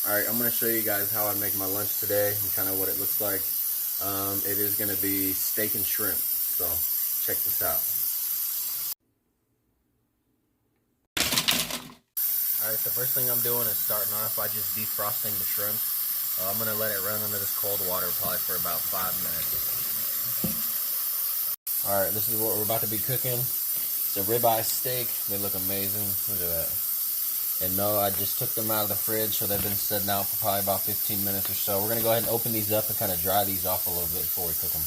Alright, I'm going to show you guys how I make my lunch today and kind of what it looks like. It is going to be steak and shrimp, so check this out. Alright, the first thing I'm doing is starting off by just defrosting the shrimp. I'm going to let it run under this cold water probably for about 5 minutes. Alright, this is what we're about to be cooking. It's a ribeye steak. They look amazing. Look at that. And no, I just took them out of the fridge, so they've been sitting out for probably about 15 minutes or so. We're going to go ahead and open these up and kind of dry these off a little bit before we cook them.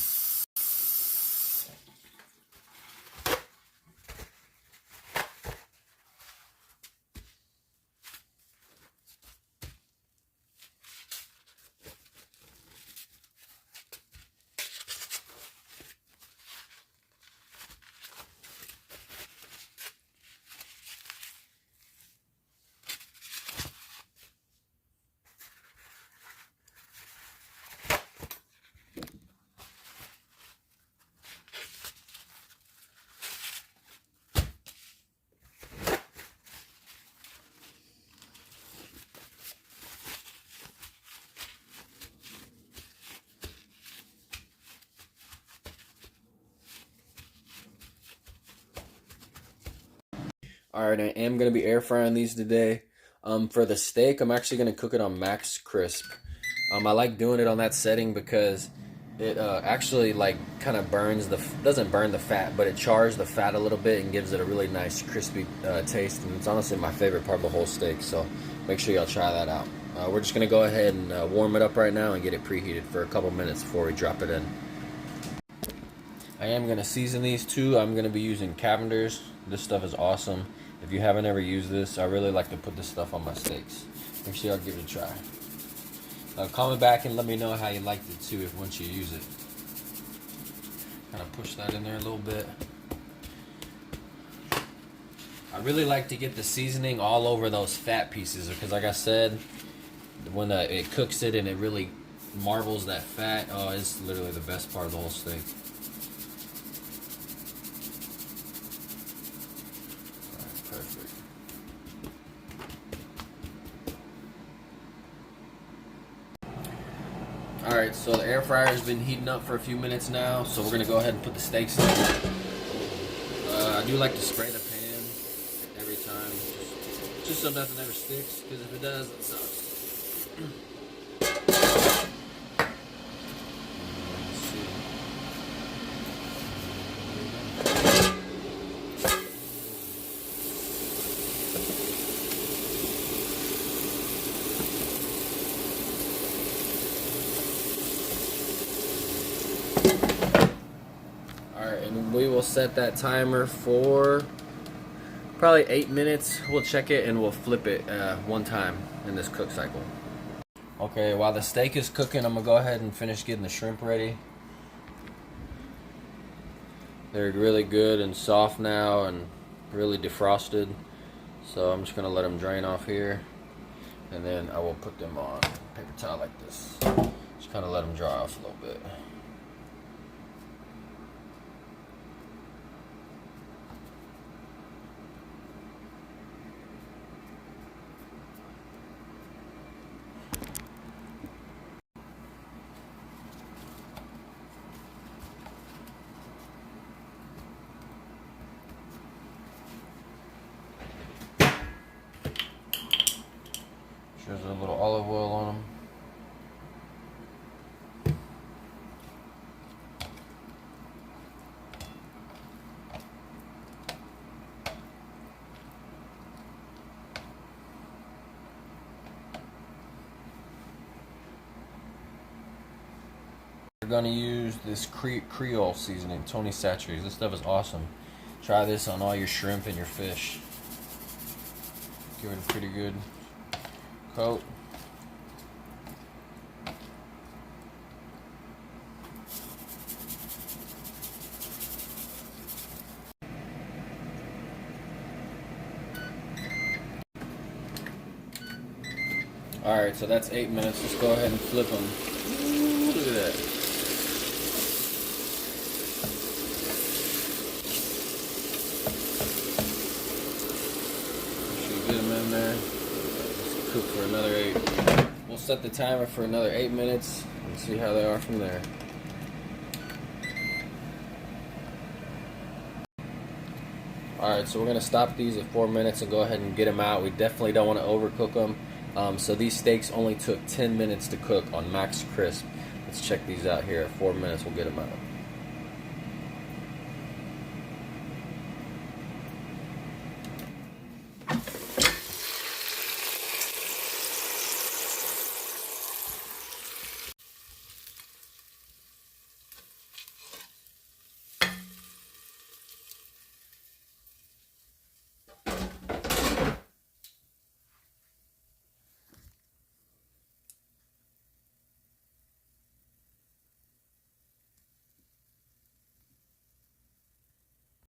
Alright, I am going to be air frying these today. For the steak, I'm actually going to cook it on max crisp. I like doing it on that setting because it actually like kind of doesn't burn the fat, but it chars the fat a little bit and gives it a really nice crispy taste. And it's honestly my favorite part of the whole steak, so make sure y'all try that out. We're just going to go ahead and warm it up right now and get it preheated for a couple minutes before we drop it in. I am going to season these too. I'm going to be using Cavender's. This stuff is awesome. If you haven't ever used this, I really like to put this stuff on my steaks. Make sure y'all give it a try. Comment back and let me know how you liked it too once you use it. Kind of push that in there a little bit. I really like to get the seasoning all over those fat pieces because like I said, when it cooks it and it really marbles that fat, oh, it's literally the best part of the whole steak. Perfect. Alright, so the air fryer has been heating up for a few minutes now, so we're going to go ahead and put the steaks in. I do like to spray the pan every time, just so nothing ever sticks, because if it does, it sucks. And we will set that timer for probably 8 minutes. We'll check it and we'll flip it one time in this cook cycle. Okay, while the steak is cooking, I'm gonna go ahead and finish getting the shrimp ready. They're really good and soft now and really defrosted. So I'm just gonna let them drain off here, and then I will put them on a paper towel like this. Just kind of let them dry off a little bit. There's a little olive oil on them. We're going to use this Creole seasoning, Tony Chachere's. This stuff is awesome. Try this on all your shrimp and your fish. Give it a pretty good coat. Alright, so that's 8 minutes. Let's go ahead and flip them. Ooh, look at that. Make sure you get them in there. Let's cook for another 8. we'll set the timer for another 8 minutes and see how they are from there. Alright, so we're going to stop these at 4 minutes and go ahead and get them out. We definitely don't want to overcook them. So these steaks only took 10 minutes to cook on max crisp. Let's check these out here. At 4 minutes, we'll get them out.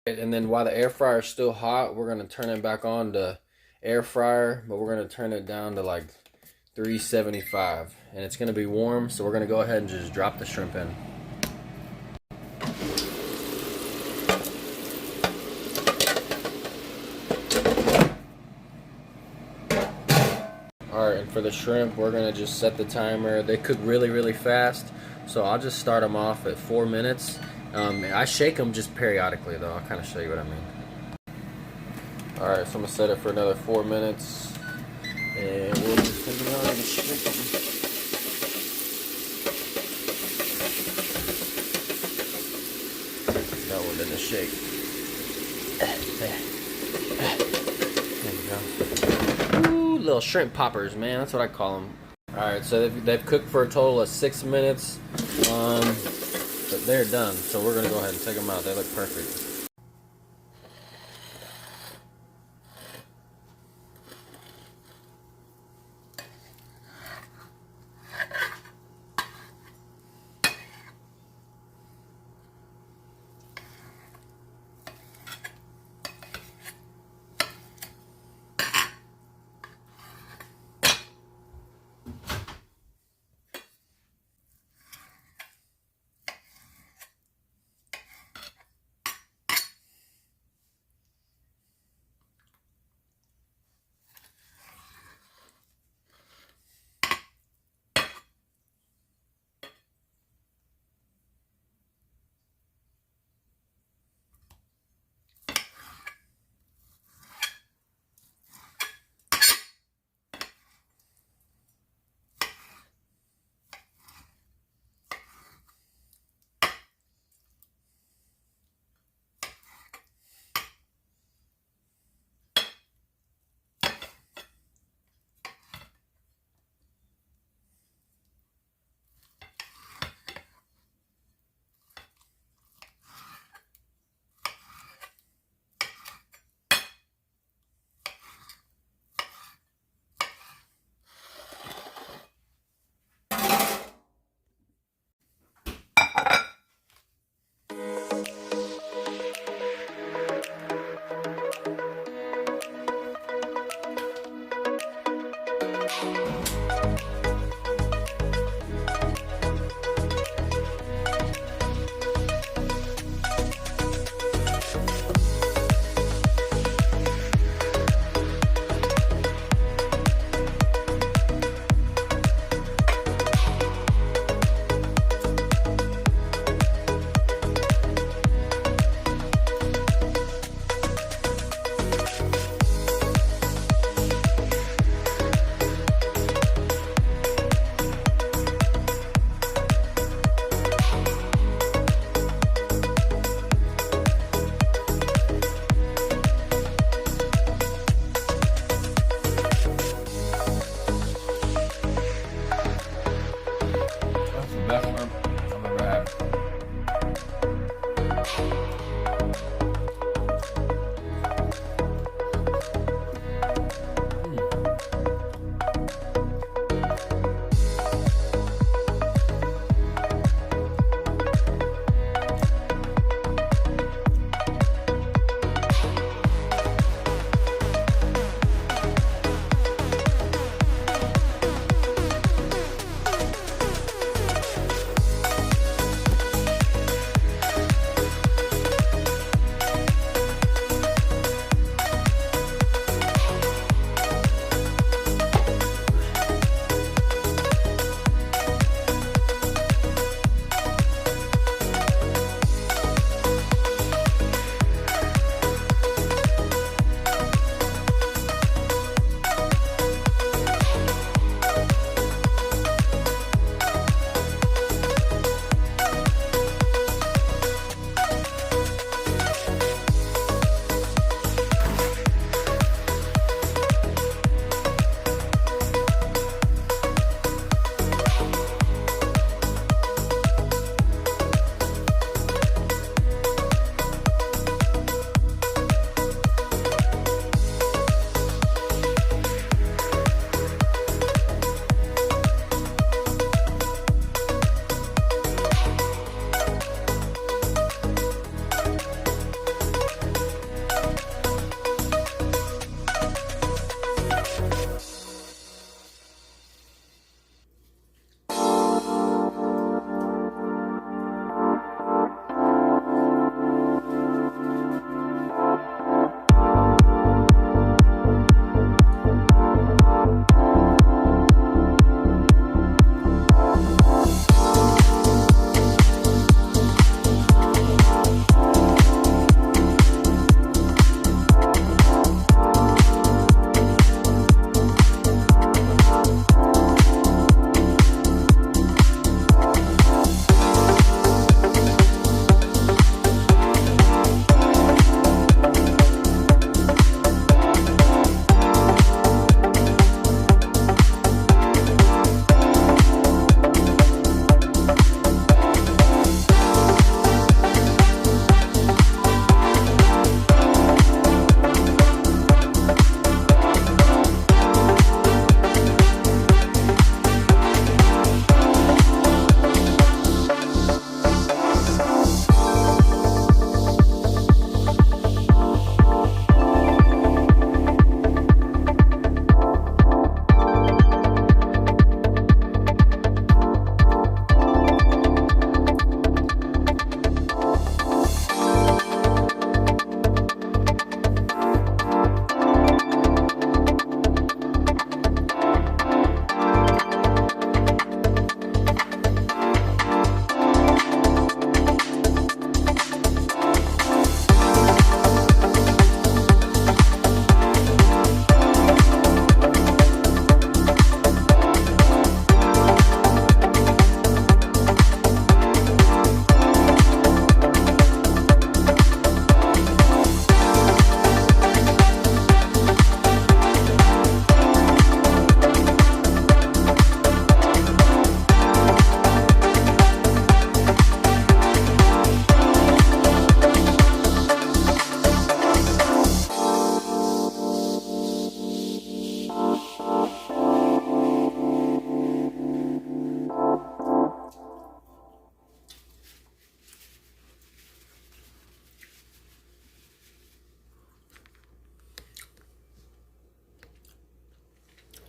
And then while the air fryer is still hot, we're going to turn it back on to air fryer, but we're going to turn it down to like 375. And it's going to be warm, so we're going to go ahead and just drop the shrimp in. Alright, and for the shrimp, we're going to just set the timer. They cook really, really fast, so I'll just start them off at 4 minutes. I shake them just periodically, though. I'll kind of show you what I mean. Alright, so I'm going to set it for another 4 minutes. And we'll just take it on and shake them. That one didn't shake. There you go. Ooh, little shrimp poppers, man. That's what I call them. Alright, so they've cooked for a total of 6 minutes. But they're done, so we're gonna go ahead and take them out. They look perfect.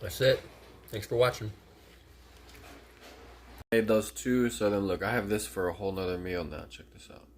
That's it. Thanks for watching. Made those two, so then look, I have this for a whole nother meal now. Check this out.